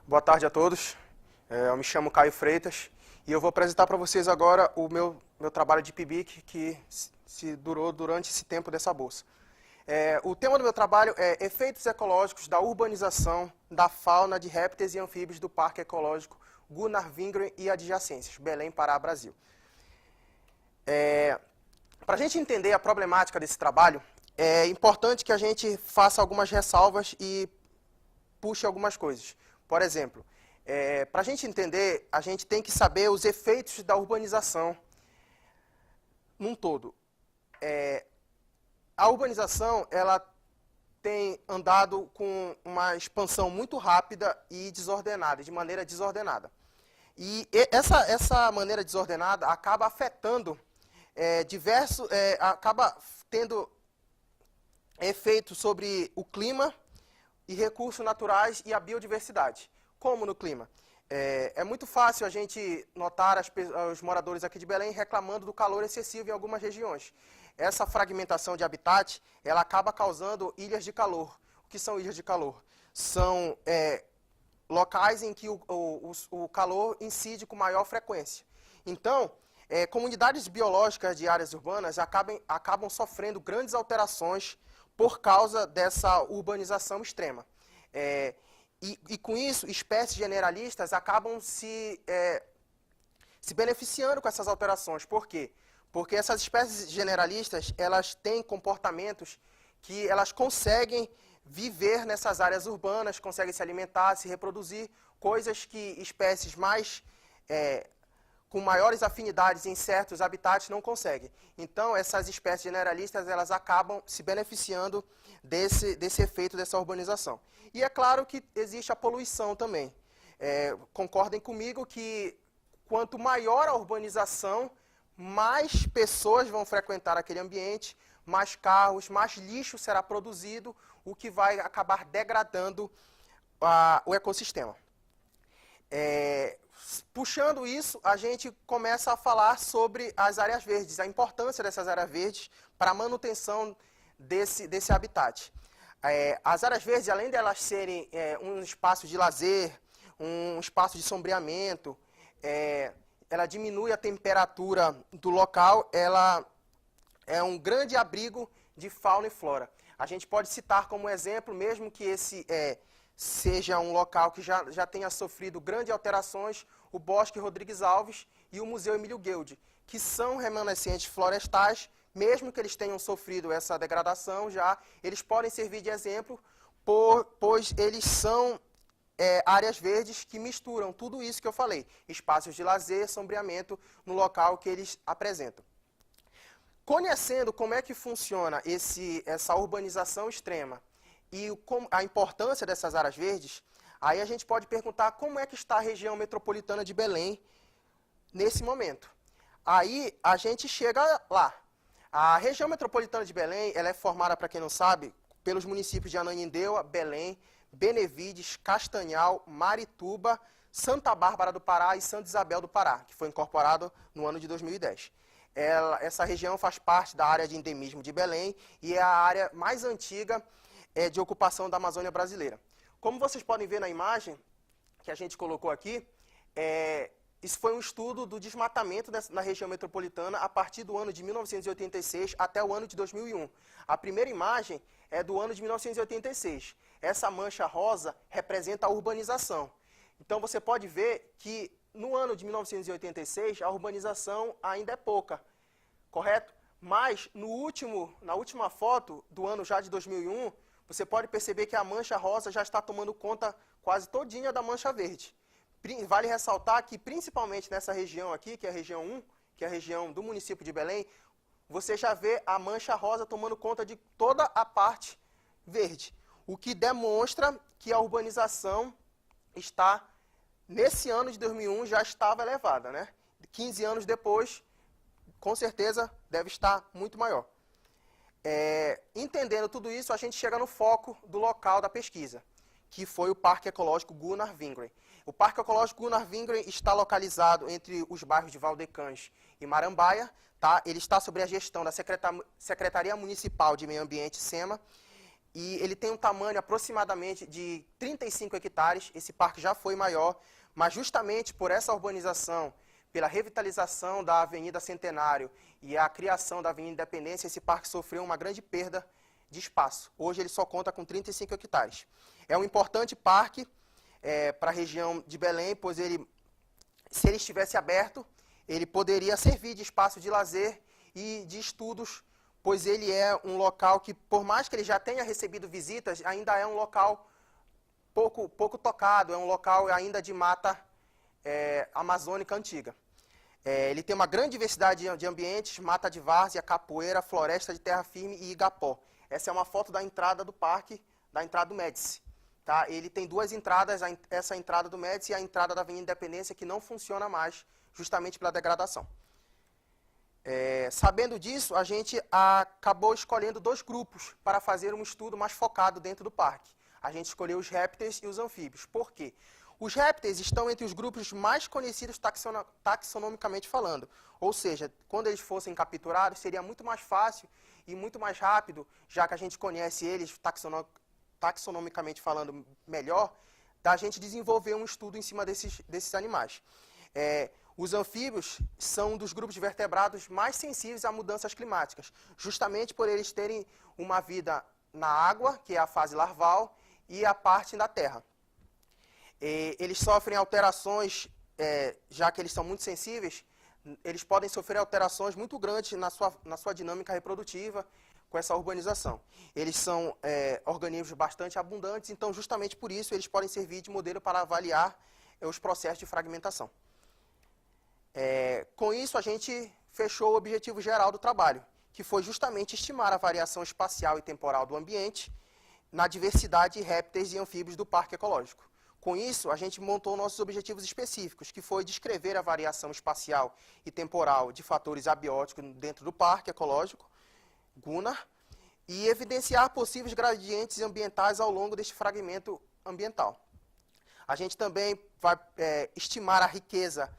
Boa tarde a todos. Eu me chamo Caio Freitas e eu vou apresentar para vocês agora o meu trabalho de PIBIC que se durou durante esse tempo dessa bolsa. O tema do meu trabalho é efeitos ecológicos da urbanização da fauna de répteis e anfíbios do Parque Ecológico Gunnar Wingren e adjacências, Belém, Pará, Brasil. Para a gente entender a problemática desse trabalho, é importante que a gente faça algumas ressalvas e puxe algumas coisas. Por exemplo, para a gente entender, a gente tem que saber os efeitos da urbanização num todo. A urbanização, ela tem andado com uma expansão muito rápida e desordenada, de maneira desordenada. E essa maneira desordenada acaba afetando acaba tendo efeito sobre o clima e recursos naturais e a biodiversidade. Como no clima? É muito fácil a gente notar os moradores aqui de Belém reclamando do calor excessivo em algumas regiões. Essa fragmentação de habitat, ela acaba causando ilhas de calor. O que são ilhas de calor? São locais em que o calor incide com maior frequência. Então, comunidades biológicas de áreas urbanas acabam sofrendo grandes alterações por causa dessa urbanização extrema. E com isso, espécies generalistas acabam se beneficiando com essas alterações. Por quê? Porque essas espécies generalistas, elas têm comportamentos que elas conseguem viver nessas áreas urbanas, conseguem se alimentar, se reproduzir, coisas que espécies com maiores afinidades em certos habitats não conseguem. Então, essas espécies generalistas, elas acabam se beneficiando desse efeito dessa urbanização. E é claro que existe a poluição também. Concordem comigo que quanto maior a urbanização, mais pessoas vão frequentar aquele ambiente, mais carros, mais lixo será produzido, o que vai acabar degradando o ecossistema. Puxando isso, a gente começa a falar sobre as áreas verdes, a importância dessas áreas verdes para a manutenção desse habitat. As áreas verdes, além de elas serem um espaço de lazer, um espaço de sombreamento, ela diminui a temperatura do local, ela é um grande abrigo de fauna e flora. A gente pode citar como exemplo, mesmo que esse seja um local que já tenha sofrido grandes alterações, o Bosque Rodrigues Alves e o Museu Emílio Gueldi, que são remanescentes florestais, mesmo que eles tenham sofrido essa degradação eles podem servir de exemplo, pois eles são áreas verdes que misturam tudo isso que eu falei, espaços de lazer, sombreamento no local que eles apresentam. Conhecendo como é que funciona essa urbanização extrema e a importância dessas áreas verdes, aí a gente pode perguntar como é que está a região metropolitana de Belém nesse momento. Aí a gente chega lá. A região metropolitana de Belém, ela é formada, para quem não sabe, pelos municípios de Ananindeua, Belém, Benevides, Castanhal, Marituba, Santa Bárbara do Pará e Santa Isabel do Pará, que foi incorporado no ano de 2010. Essa região faz parte da área de endemismo de Belém e é a área mais antiga de ocupação da Amazônia brasileira. Como vocês podem ver na imagem que a gente colocou aqui, isso foi um estudo do desmatamento na região metropolitana a partir do ano de 1986 até o ano de 2001. A primeira imagem é do ano de 1986. Essa mancha rosa representa a urbanização. Então você pode ver que no ano de 1986 a urbanização ainda é pouca, correto? Mas na última foto do ano já de 2001, você pode perceber que a mancha rosa já está tomando conta quase todinha da mancha verde. Vale ressaltar que, principalmente nessa região aqui, que é a região 1, que é a região do município de Belém, você já vê a mancha rosa tomando conta de toda a parte verde. O que demonstra que a urbanização está, nesse ano de 2001, já estava elevada, né? 15 anos depois, com certeza, deve estar muito maior. Entendendo tudo isso, a gente chega no foco do local da pesquisa, que foi o Parque Ecológico Gunnar Wingren. O Parque Ecológico Gunnar Wingren está localizado entre os bairros de Valdecães e Marambaia. Ele está sob a gestão da Secretaria Municipal de Meio Ambiente, SEMA, e ele tem um tamanho aproximadamente de 35 hectares. Esse parque já foi maior, mas justamente por essa urbanização, pela revitalização da Avenida Centenário e a criação da Avenida Independência, esse parque sofreu uma grande perda de espaço. Hoje ele só conta com 35 hectares. É um importante parque para a região de Belém, pois ele, se ele estivesse aberto, ele poderia servir de espaço de lazer e de estudos, pois ele é um local que, por mais que ele já tenha recebido visitas, ainda é um local pouco tocado, é um local ainda de mata amazônica antiga. Ele tem uma grande diversidade de ambientes, mata de várzea, capoeira, floresta de terra firme e igapó. Essa é uma foto da entrada do parque, da entrada do Médici. Tá? Ele tem duas entradas, essa entrada do Médici e a entrada da Avenida Independência, que não funciona mais, justamente pela degradação. Sabendo disso, a gente acabou escolhendo dois grupos para fazer um estudo mais focado dentro do parque. A gente escolheu os répteis e os anfíbios. Por quê? Os répteis estão entre os grupos mais conhecidos taxonomicamente falando. Ou seja, quando eles fossem capturados, seria muito mais fácil e muito mais rápido, já que a gente conhece eles taxonomicamente falando melhor, da gente desenvolver um estudo em cima desses animais. Os anfíbios são um dos grupos de vertebrados mais sensíveis a mudanças climáticas, justamente por eles terem uma vida na água, que é a fase larval, e a parte da terra. Eles sofrem alterações, já que eles são muito sensíveis, eles podem sofrer alterações muito grandes na sua dinâmica reprodutiva com essa urbanização. Eles são organismos bastante abundantes, então justamente por isso eles podem servir de modelo para avaliar os processos de fragmentação. Com isso, a gente fechou o objetivo geral do trabalho, que foi justamente estimar a variação espacial e temporal do ambiente na diversidade de répteis e anfíbios do parque ecológico. Com isso, a gente montou nossos objetivos específicos, que foi descrever a variação espacial e temporal de fatores abióticos dentro do parque ecológico, Gunnar, e evidenciar possíveis gradientes ambientais ao longo deste fragmento ambiental. A gente também vai estimar a riqueza,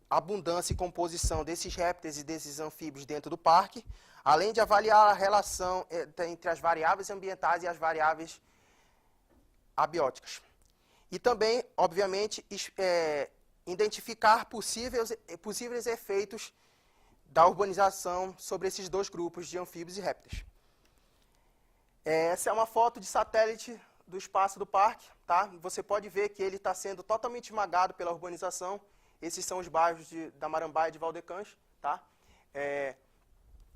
abundância e composição desses répteis e desses anfíbios dentro do parque, além de avaliar a relação entre as variáveis ambientais e as variáveis abióticas. E também, obviamente, identificar possíveis efeitos da urbanização sobre esses dois grupos de anfíbios e répteis. Essa é uma foto de satélite do espaço do parque. Tá? Você pode ver que ele está sendo totalmente esmagado pela urbanização. Esses são os bairros da Marambaia e de Valdecães. Tá?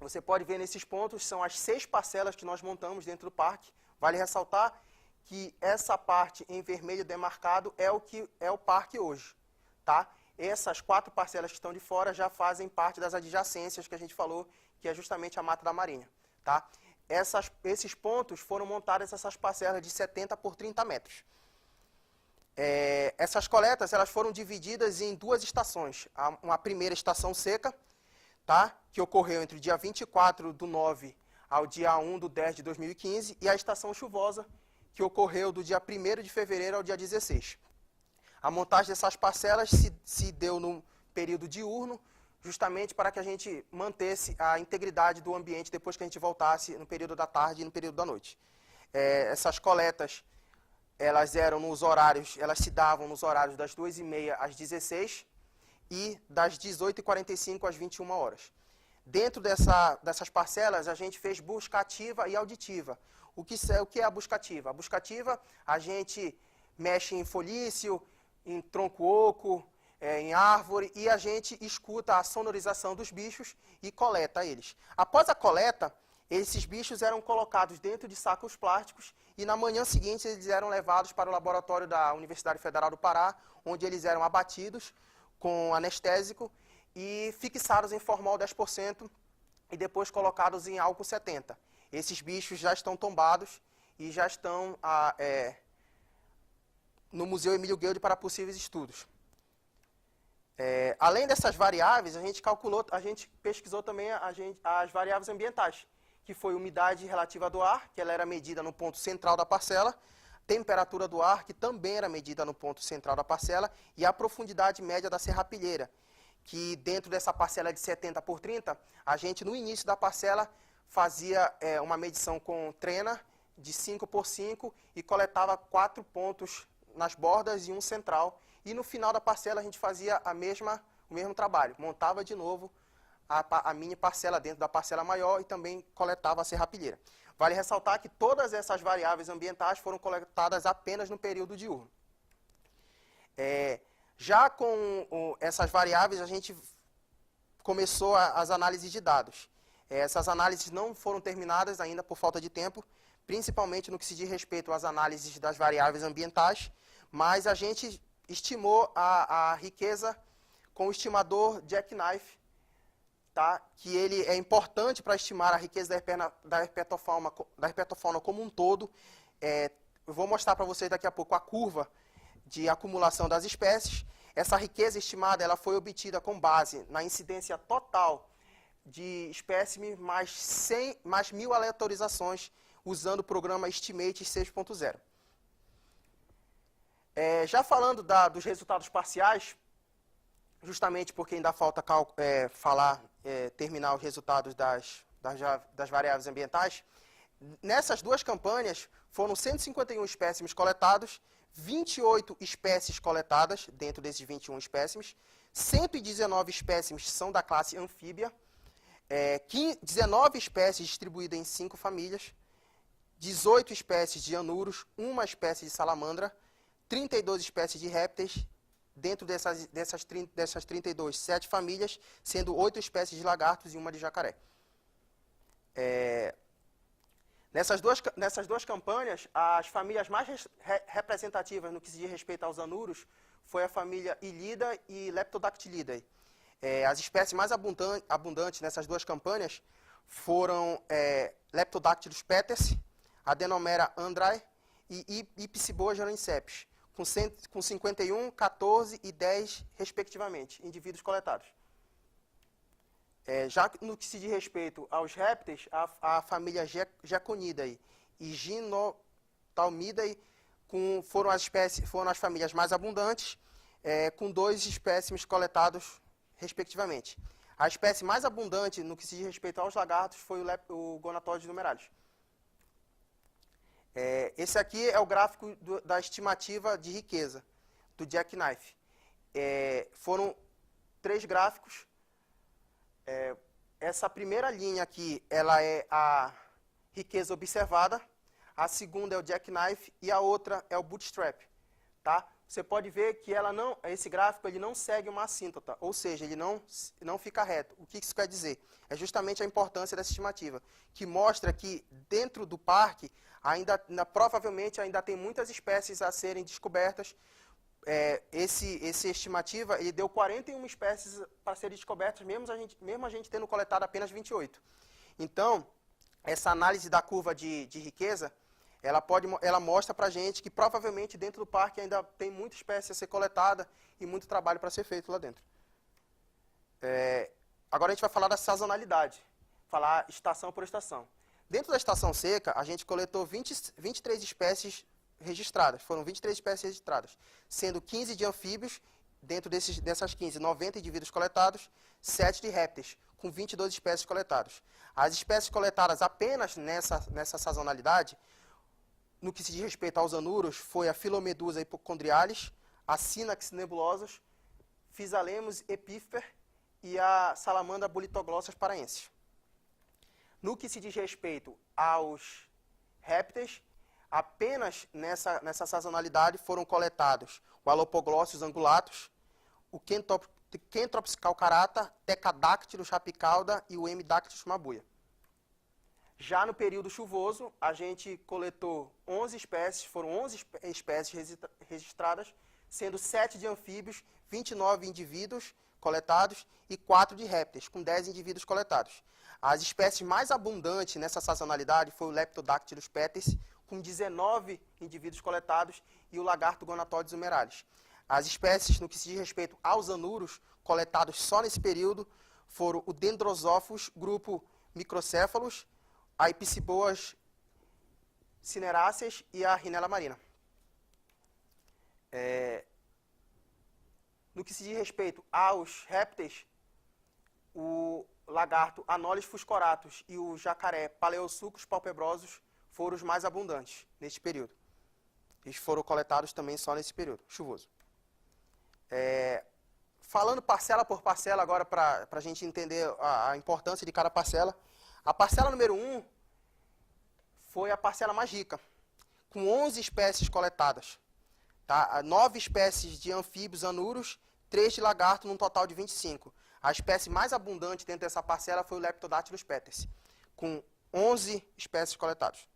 Você pode ver nesses pontos, são as 6 parcelas que nós montamos dentro do parque. Vale ressaltar que essa parte em vermelho demarcado é o parque hoje. Tá? Essas 4 parcelas que estão de fora já fazem parte das adjacências que a gente falou, que é justamente a Mata da Marinha. Tá? Esses pontos foram montadas, essas parcelas de 70 por 30 metros. Essas coletas elas foram divididas em 2 estações. Uma primeira estação seca, tá? Que ocorreu entre o dia 24/9 ao dia 1/10 de 2015, e a estação chuvosa, que ocorreu do dia 1º de fevereiro ao dia 16. A montagem dessas parcelas se deu no período diurno, justamente para que a gente mantesse a integridade do ambiente depois que a gente voltasse no período da tarde e no período da noite. Essas coletas, elas se davam nos horários das 2h30 às 16 e das 18h45 às 21 horas. Dentro dessas parcelas, a gente fez busca ativa e auditiva. O que é a busca ativa? A busca ativa, a gente mexe em folício, em tronco oco, em árvore, e a gente escuta a sonorização dos bichos e coleta eles. Após a coleta, esses bichos eram colocados dentro de sacos plásticos e na manhã seguinte eles eram levados para o laboratório da Universidade Federal do Pará, onde eles eram abatidos com anestésico e fixados em formol 10% e depois colocados em álcool 70%. Esses bichos já estão tombados e já estão no Museu Emílio Gueldi para possíveis estudos. Além dessas variáveis, a gente pesquisou também as variáveis ambientais, que foi umidade relativa do ar, que ela era medida no ponto central da parcela, temperatura do ar, que também era medida no ponto central da parcela, e a profundidade média da serrapilheira, que dentro dessa parcela de 70 por 30, a gente no início da parcela fazia uma medição com trena de 5 por 5 e coletava 4 pontos nas bordas e um central. E no final da parcela a gente fazia o mesmo trabalho, montava de novo a mini parcela dentro da parcela maior e também coletava a serrapilheira. Vale ressaltar que todas essas variáveis ambientais foram coletadas apenas no período diurno. Já com essas variáveis, a gente começou as análises de dados. Essas análises não foram terminadas ainda por falta de tempo, principalmente no que se diz respeito às análises das variáveis ambientais, mas a gente estimou a riqueza com o estimador Jackknife, tá? Que ele é importante para estimar a riqueza da herpetofauna como um todo. Eu vou mostrar para vocês daqui a pouco a curva de acumulação das espécies. Essa riqueza estimada ela foi obtida com base na incidência total de espécimes mais 1.000 aleatorizações usando o programa Estimate 6.0. Já falando dos resultados parciais, justamente porque ainda falta terminar os resultados das variáveis ambientais, nessas duas campanhas foram 151 espécimes coletados, 28 espécies coletadas dentro desses 21 espécimes, 119 espécimes são da classe anfíbia, 19 espécies distribuídas em 5 famílias, 18 espécies de anuros, uma espécie de salamandra, 32 espécies de répteis, dentro dessas 32, 7 famílias, sendo 8 espécies de lagartos e uma de jacaré. Nessas duas campanhas, as famílias mais representativas no que se diz respeito aos anuros foi a família Illida e Leptodactylidae. As espécies mais abundantes nessas duas campanhas foram Leptodactylus peters, Adenomera andrae e Ipsiboa geroinceps, com 51, 14 e 10, respectivamente, indivíduos coletados. Já no que se diz respeito aos répteis, a família Geconidae e Ginotalmidae foram as famílias mais abundantes, com 2 espécimes coletados, respectivamente. A espécie mais abundante no que se diz respeito aos lagartos foi o Gonatodes numeralis. Esse aqui é o gráfico da estimativa de riqueza, do Jackknife. Foram 3 gráficos. Essa primeira linha aqui, ela é a riqueza observada, a segunda é o Jackknife e a outra é o Bootstrap. Tá? Você pode ver que esse gráfico ele não segue uma assíntota, ou seja, ele não fica reto. O que isso quer dizer? É justamente a importância dessa estimativa, que mostra que dentro do parque, provavelmente ainda tem muitas espécies a serem descobertas. Essa estimativa ele deu 41 espécies para serem descobertas, mesmo a gente tendo coletado apenas 28. Então, essa análise da curva de riqueza, ela mostra para a gente que provavelmente dentro do parque ainda tem muita espécie a ser coletada e muito trabalho para ser feito lá dentro. Agora a gente vai falar da sazonalidade, falar estação por estação. Dentro da estação seca, a gente coletou 23 espécies registradas, foram 23 espécies registradas, sendo 15 de anfíbios, dentro dessas 15, 90 indivíduos coletados, 7 de répteis, com 22 espécies coletadas. As espécies coletadas apenas nessa sazonalidade, no que se diz respeito aos anuros, foi a Philomedusa hipocondrialis, a Synax nebulosus, Physalemmus epífer e a Salamandra bolitoglossas paraensis. No que se diz respeito aos répteis, apenas nessa sazonalidade foram coletados o Alopoglossus angulatus, o Kentrops calcarata, Tecadactylus rapicauda e o Hemidactylus mabuia. Já no período chuvoso, a gente coletou 11 espécies, foram 11 espécies registradas, sendo 7 de anfíbios, 29 indivíduos coletados e 4 de répteis, com 10 indivíduos coletados. As espécies mais abundantes nessa sazonalidade foi o Leptodactylus peters, com 19 indivíduos coletados, e o lagarto Gonatodes numeralis. As espécies, no que se diz respeito aos anuros, coletados só nesse período, foram o Dendrosophus, grupo Microcéphalos, a Ipsiboas cineráceas e a Rhinella marina. No que se diz respeito aos répteis, o lagarto Anolis fuscoratus e o jacaré Paleosucus palpebrosus foram os mais abundantes neste período. Eles foram coletados também só nesse período chuvoso. Falando parcela por parcela agora, para a gente entender a importância de cada parcela. A parcela número 1 foi a parcela mais rica, com 11 espécies coletadas. Tá? 9 espécies de anfíbios anuros, 3 de lagarto, num total de 25. A espécie mais abundante dentro dessa parcela foi o Leptodactylus peters, com 11 espécies coletadas.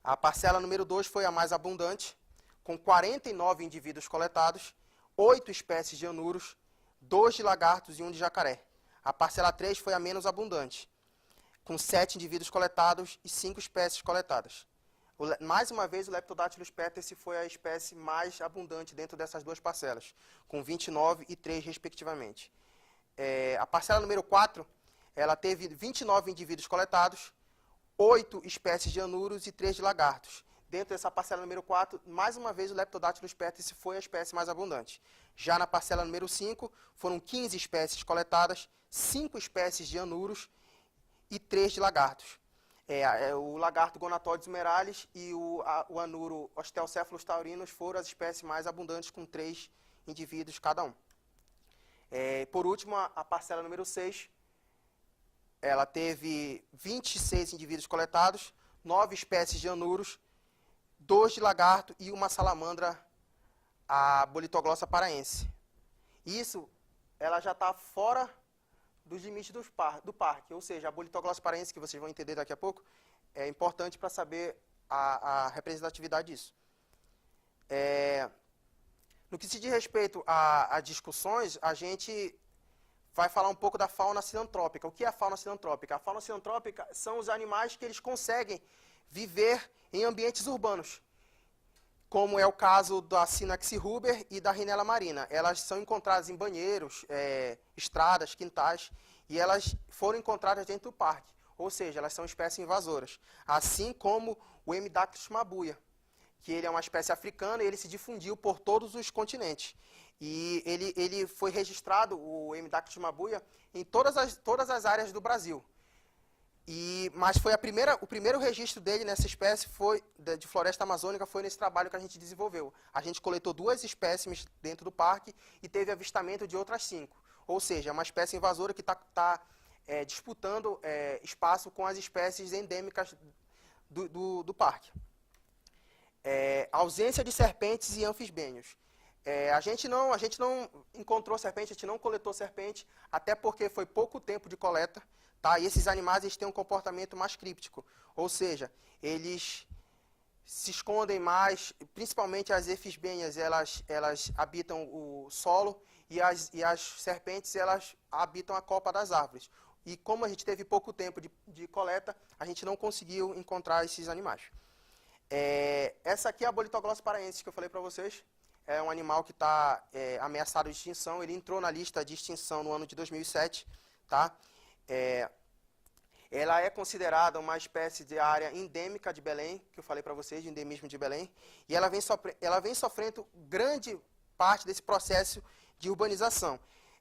A parcela número 2 foi a mais abundante, com 49 indivíduos coletados, 8 espécies de anuros, 2 de lagartos e 1 de jacaré. A parcela 3 foi a menos abundante, com 7 indivíduos coletados e 5 espécies coletadas. Mais uma vez, o Leptodactylus peters foi a espécie mais abundante dentro dessas duas parcelas, com 29 e 3, respectivamente. A parcela número 4, ela teve 29 indivíduos coletados, 8 espécies de anuros e 3 de lagartos. Dentro dessa parcela número 4, mais uma vez, o Leptodactylus peters foi a espécie mais abundante. Já na parcela número 5, foram 15 espécies coletadas, 5 espécies de anuros e 3 de lagartos. O lagarto Gonatodes humeralis e o anuro Osteocephalus taurinos foram as espécies mais abundantes, com 3 indivíduos cada um. Por último, a parcela número 6, ela teve 26 indivíduos coletados, 9 espécies de anuros, 2 de lagarto e uma salamandra, a Bolitoglossa paraense. Isso, ela já está fora dos limites do parque, ou seja, a Bolitoglossa paraense, que vocês vão entender daqui a pouco, é importante para saber a representatividade disso. No que se diz respeito a discussões, a gente vai falar um pouco da fauna sinantrópica. O que é a fauna sinantrópica? A fauna sinantrópica são os animais que eles conseguem viver em ambientes urbanos, como é o caso da Synax ruber e da Rhinella marina. Elas são encontradas em banheiros, estradas, quintais, e elas foram encontradas dentro do parque, ou seja, elas são espécies invasoras. Assim como o Hemidactylus mabuia, que ele é uma espécie africana e ele se difundiu por todos os continentes. E ele foi registrado, o Hemidactylus mabuia, em todas as áreas do Brasil. Mas foi o primeiro registro dele nessa espécie de floresta amazônica foi nesse trabalho que a gente desenvolveu. A gente coletou 2 espécimes dentro do parque e teve avistamento de outras 5. Ou seja, é uma espécie invasora que está disputando espaço com as espécies endêmicas do parque. Ausência de serpentes e anfisbênios. A gente não encontrou serpente, a gente não coletou serpente, até porque foi pouco tempo de coleta. Tá? E esses animais eles têm um comportamento mais críptico, ou seja, eles se escondem mais, principalmente as efisbênias, elas habitam o solo e as serpentes elas habitam a copa das árvores. E como a gente teve pouco tempo de coleta, a gente não conseguiu encontrar esses animais. Essa aqui é a Bolitoglossa paraense que eu falei para vocês. É um animal que está ameaçado de extinção. Ele entrou na lista de extinção no ano de 2007, tá? Ela é considerada uma espécie de área endêmica de Belém, que eu falei para vocês, de endemismo de Belém, e ela vem sofrendo grande parte desse processo de urbanização.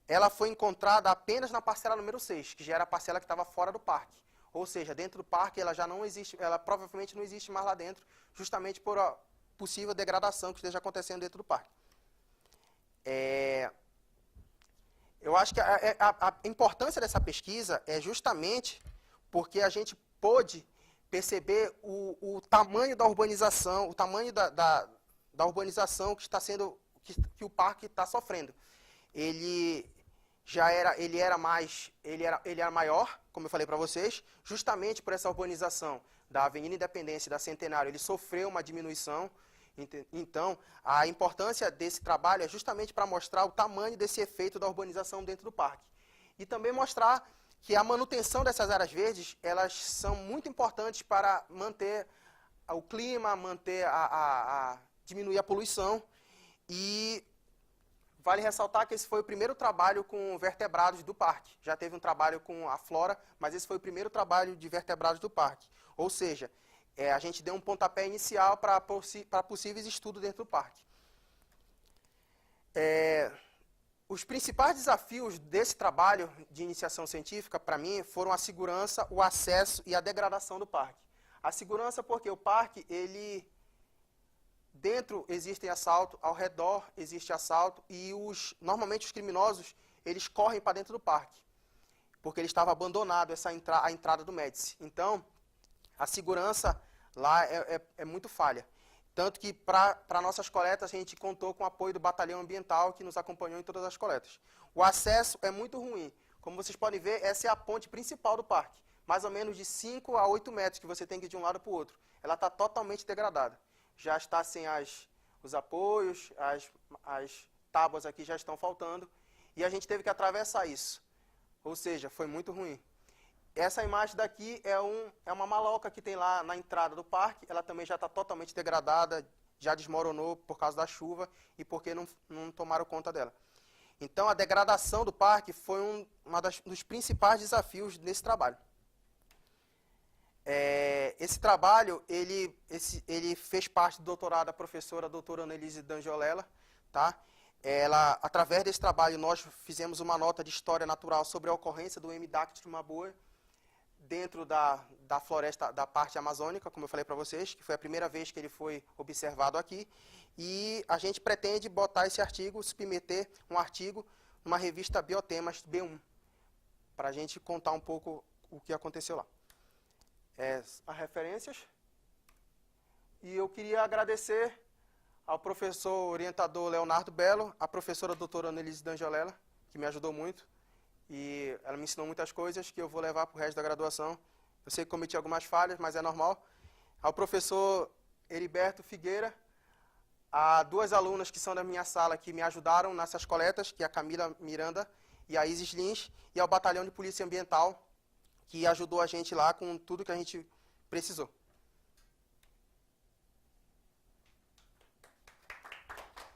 Ela foi encontrada apenas na parcela número 6, que já era a parcela que estava fora do parque. Ou seja, dentro do parque ela já não existe, ela provavelmente não existe mais lá dentro, justamente por a possível degradação que esteja acontecendo dentro do parque. Eu acho que a importância dessa pesquisa é justamente porque a gente pôde perceber o tamanho da urbanização, o tamanho da urbanização que está sendo, que o parque está sofrendo. Ele era maior, como eu falei para vocês, justamente por essa urbanização da Avenida Independência e da Centenário, ele sofreu uma diminuição. Então, a importância desse trabalho é justamente para mostrar o tamanho desse efeito da urbanização dentro do parque. E também mostrar que a manutenção dessas áreas verdes, elas são muito importantes para manter o clima, diminuir a poluição. E vale ressaltar que esse foi o primeiro trabalho com vertebrados do parque. Já teve um trabalho com a flora, mas esse foi o primeiro trabalho de vertebrados do parque. Ou seja, a gente deu um pontapé inicial para possíveis estudos dentro do parque. Os principais desafios desse trabalho de iniciação científica, para mim, foram a segurança, o acesso e a degradação do parque. A segurança porque o parque, ele... Dentro existem assalto, ao redor existe assalto e normalmente os criminosos, eles correm para dentro do parque, porque ele estava abandonado, a entrada do Médici. Então, a segurança lá é muito falha. Tanto que para nossas coletas a gente contou com o apoio do batalhão ambiental que nos acompanhou em todas as coletas. O acesso é muito ruim. Como vocês podem ver, essa é a ponte principal do parque. Mais ou menos de 5 a 8 metros que você tem que ir de um lado para o outro. Ela está totalmente degradada. Já está sem os apoios, as tábuas aqui já estão faltando. E a gente teve que atravessar isso. Ou seja, foi muito ruim. Essa imagem daqui é uma maloca que tem lá na entrada do parque. Ela também já está totalmente degradada, já desmoronou por causa da chuva e porque não tomaram conta dela. Então, a degradação do parque foi um dos principais desafios desse trabalho. Esse trabalho, ele fez parte do doutorado da professora doutora Annelise D'Angiolela, tá? Através desse trabalho, nós fizemos uma nota de história natural sobre a ocorrência do Hemidactylus maboe dentro da floresta, da parte amazônica, como eu falei para vocês, que foi a primeira vez que ele foi observado aqui. E a gente pretende botar esse artigo, submeter um artigo numa revista Biotemas B1, para a gente contar um pouco o que aconteceu lá. As referências. E eu queria agradecer ao professor orientador Leonardo Belo, à professora doutora Annelise D'Angiolela, que me ajudou muito. E ela me ensinou muitas coisas que eu vou levar para o resto da graduação. Eu sei que cometi algumas falhas, mas é normal. Ao professor Heriberto Figueira, a 2 alunas que são da minha sala que me ajudaram nessas coletas, que é a Camila Miranda e a Isis Lins, e ao Batalhão de Polícia Ambiental, que ajudou a gente lá com tudo que a gente precisou.